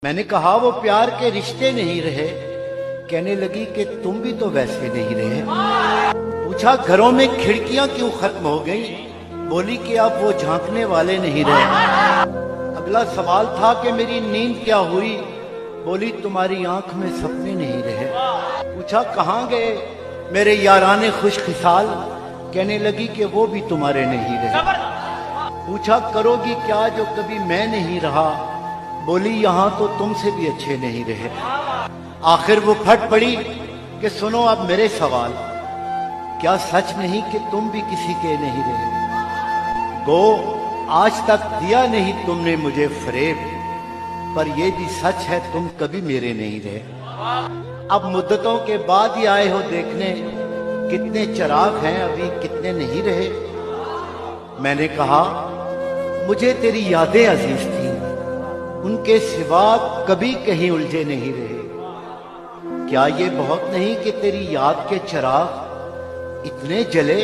मैंने कहा वो प्यार के रिश्ते नहीं रहे। कहने लगी कि तुम भी तो वैसे नहीं रहे। पूछा घरों में खिड़कियां क्यों खत्म हो गई? बोली कि अब वो झांकने वाले नहीं रहे। अगला सवाल था कि मेरी नींद क्या हुई? बोली तुम्हारी आंख में सपने नहीं रहे। पूछा कहाँ गए मेरे याराने खुशखिसाल? कहने लगी कि वो भी तुम्हारे नहीं रहे। पूछा करोगी क्या जो कभी मैं नहीं रहा? बोली यहाँ तो तुमसे भी अच्छे नहीं रहे। आखिर वो फट पड़ी कि सुनो अब मेरे सवाल, क्या सच नहीं कि तुम भी किसी के नहीं रहे? गो आज तक दिया नहीं तुमने मुझे फरेब, पर ये भी सच है तुम कभी मेरे नहीं रहे। अब मुद्दतों के बाद ही आए हो देखने, कितने चिराग हैं अभी कितने नहीं रहे। मैंने कहा मुझे तेरी यादें अजीज थी, उनके सिवा कभी कहीं उलझे नहीं रहे। क्या ये बहुत नहीं कि तेरी याद के चिराग इतने जले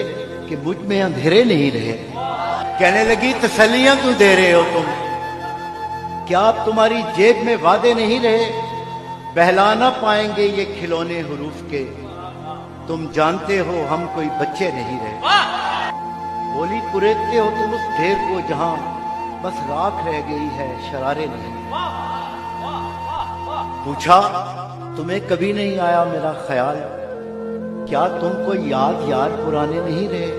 कि मुझ में अंधेरे नहीं रहे? कहने लगी तसल्लियां क्यों दे रहे हो तुम? क्या अब तुम्हारी जेब में वादे नहीं रहे? बहला ना पाएंगे ये खिलौने हुरूफ के, तुम जानते हो हम कोई बच्चे नहीं रहे। बोली कुरेदते हो तुम उस ढेर को जहां बस राख रह गई है शरारे नहीं। पूछा तुम्हें कभी नहीं आया मेरा ख्याल? क्या तुमको याद यार पुराने नहीं रहे?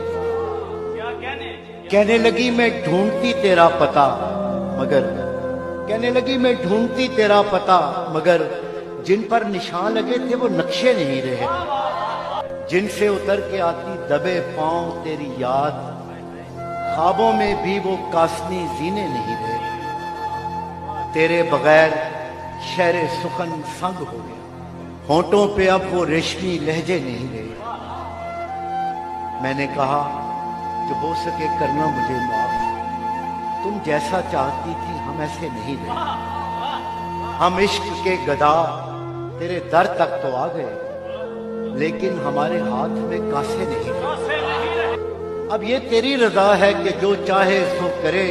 कहने लगी मैं ढूंढती तेरा पता मगर, कहने लगी मैं ढूंढती तेरा पता मगर जिन पर निशान लगे थे वो नक्शे नहीं रहे। जिनसे उतर के आती दबे पांव तेरी याद, ख्वाबों में भी वो कासनी जीने नहीं रहे। तेरे बगैर शहरे सुखन संग हो गया, होंठों पे अब वो रेशमी लहजे नहीं रहे। मैंने कहा जो हो सके करना मुझे माफ, तुम जैसा चाहती थी हम ऐसे नहीं रहे। हम इश्क के गदा तेरे दर तक तो आ गए, लेकिन हमारे हाथ में कासे नहीं रहे। अब ये तेरी रजा है कि जो चाहे सो करे,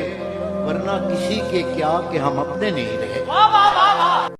वरना किसी के क्या कि हम अपने नहीं रहे।